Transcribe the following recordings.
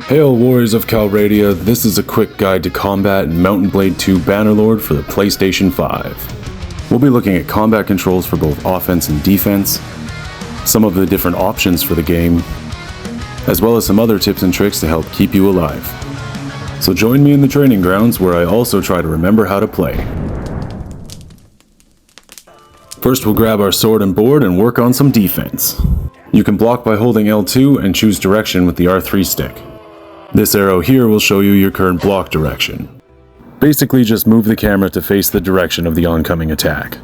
Hail Warriors of Calradia, this is a quick guide to combat in Mount & Blade 2 Bannerlord for the PlayStation 5. We'll be looking at combat controls for both offense and defense, some of the different options for the game, as well as some other tips and tricks to help keep you alive. So join me in the training grounds where I also try to remember how to play. First we'll grab our sword and board and work on some defense. You can block by holding L2 and choose direction with the R3 stick. This arrow here will show you your current block direction. Basically just move the camera to face the direction of the oncoming attack.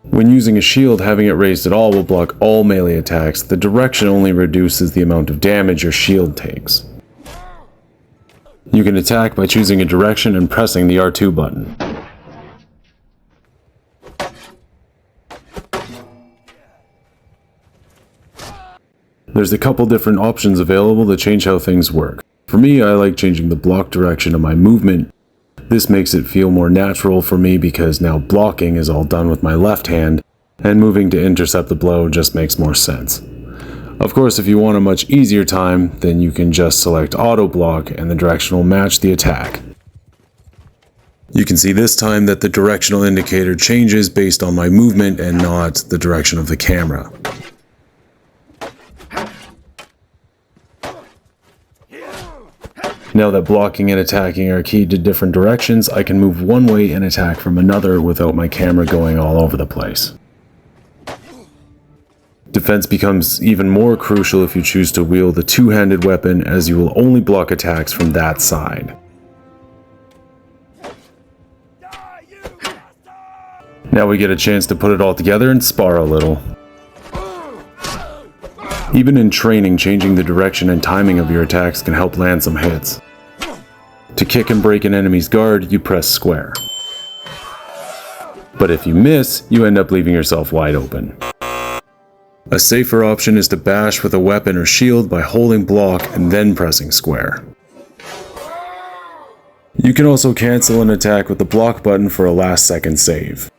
When using a shield, having it raised at all will block all melee attacks. The direction only reduces the amount of damage your shield takes. You can attack by choosing a direction and pressing the R2 button. There's a couple different options available to change how things work. For me, I like changing the block direction of my movement. This makes it feel more natural for me because now blocking is all done with my left hand, and moving to intercept the blow just makes more sense. Of course, if you want a much easier time, then you can just select auto block and the direction will match the attack. You can see this time that the directional indicator changes based on my movement and not the direction of the camera. Now that blocking and attacking are keyed to different directions, I can move one way and attack from another without my camera going all over the place. Defense becomes even more crucial if you choose to wield a two-handed weapon, as you will only block attacks from that side. Now we get a chance to put it all together and spar a little. Even in training, changing the direction and timing of your attacks can help land some hits. To kick and break an enemy's guard, you press square. But if you miss, you end up leaving yourself wide open. A safer option is to bash with a weapon or shield by holding block and then pressing square. You can also cancel an attack with the block button for a last second save.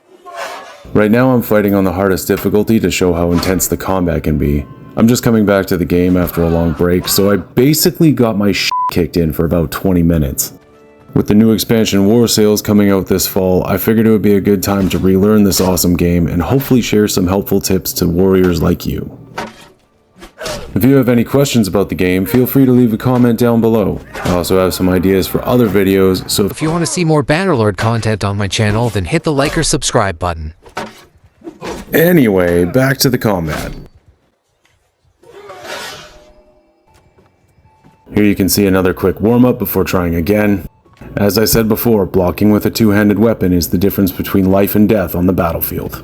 Right now I'm fighting on the hardest difficulty to show how intense the combat can be. I'm just coming back to the game after a long break, so I basically got my shit kicked in for about 20 minutes. With the new expansion War Sales coming out this fall, I figured it would be a good time to relearn this awesome game and hopefully share some helpful tips to warriors like you. If you have any questions about the game, feel free to leave a comment down below. I also have some ideas for other videos, so if you want to see more Bannerlord content on my channel, then hit the like or subscribe button. Anyway, back to the combat. Here you can see another quick warm-up before trying again. As I said before, blocking with a two-handed weapon is the difference between life and death on the battlefield.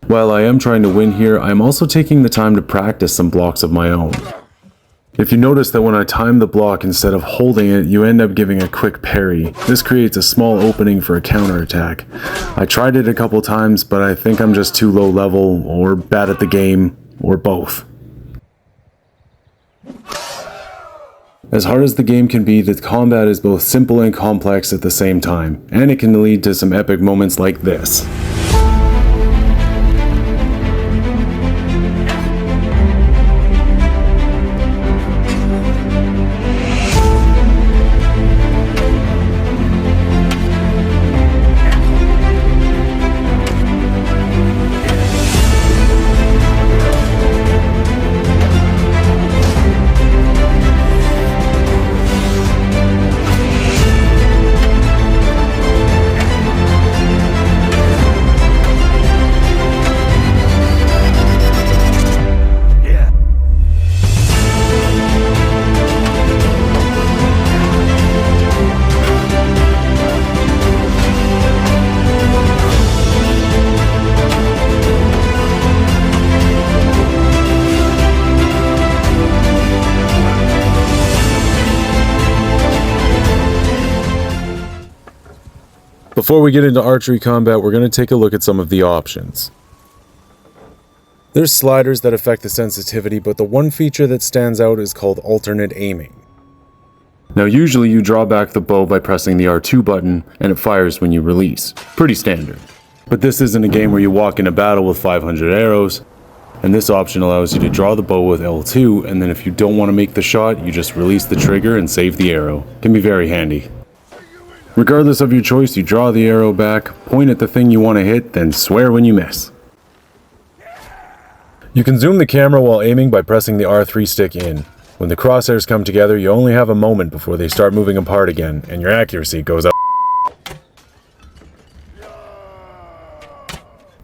While I am trying to win here, I am also taking the time to practice some blocks of my own. If you notice that when I time the block instead of holding it, you end up giving a quick parry. This creates a small opening for a counterattack. I tried it a couple times, but I think I'm just too low level, or bad at the game, or both. As hard as the game can be, the combat is both simple and complex at the same time, and it can lead to some epic moments like this. Before we get into archery combat, we're going to take a look at some of the options. There's sliders that affect the sensitivity, but the one feature that stands out is called alternate aiming. Now usually you draw back the bow by pressing the R2 button, and it fires when you release. Pretty standard. But this isn't a game where you walk into battle with 500 arrows, and this option allows you to draw the bow with L2, and then if you don't want to make the shot, you just release the trigger and save the arrow. Can be very handy. Regardless of your choice, you draw the arrow back, point at the thing you want to hit, then swear when you miss. You can zoom the camera while aiming by pressing the R3 stick in. When the crosshairs come together, you only have a moment before they start moving apart again, and your accuracy goes up.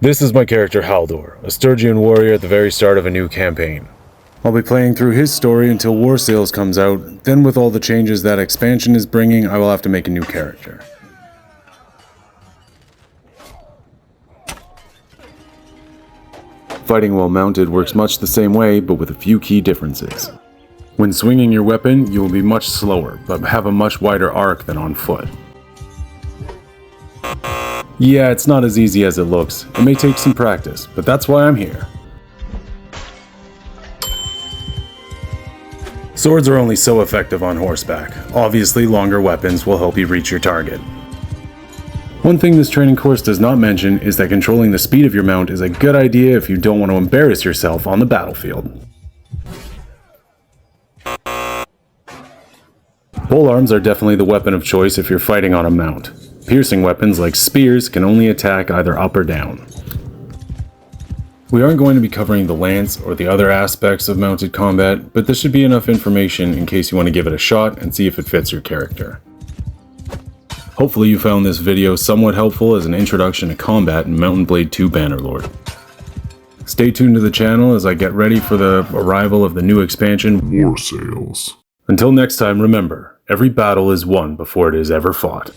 This is my character Haldor, a Sturgian warrior at the very start of a new campaign. I'll be playing through his story until War Sales comes out, then with all the changes that expansion is bringing, I will have to make a new character. Fighting while mounted works much the same way, but with a few key differences. When swinging your weapon, you will be much slower, but have a much wider arc than on foot. Yeah, it's not as easy as it looks. It may take some practice, but that's why I'm here. Swords are only so effective on horseback. Obviously, longer weapons will help you reach your target. One thing this training course does not mention is that controlling the speed of your mount is a good idea if you don't want to embarrass yourself on the battlefield. Polearms are definitely the weapon of choice if you're fighting on a mount. Piercing weapons like spears can only attack either up or down. We aren't going to be covering the lance or the other aspects of mounted combat, but this should be enough information in case you want to give it a shot and see if it fits your character. Hopefully you found this video somewhat helpful as an introduction to combat in Mount & Blade 2 Bannerlord. Stay tuned to the channel as I get ready for the arrival of the new expansion, War Sales. Until next time, remember, every battle is won before it is ever fought.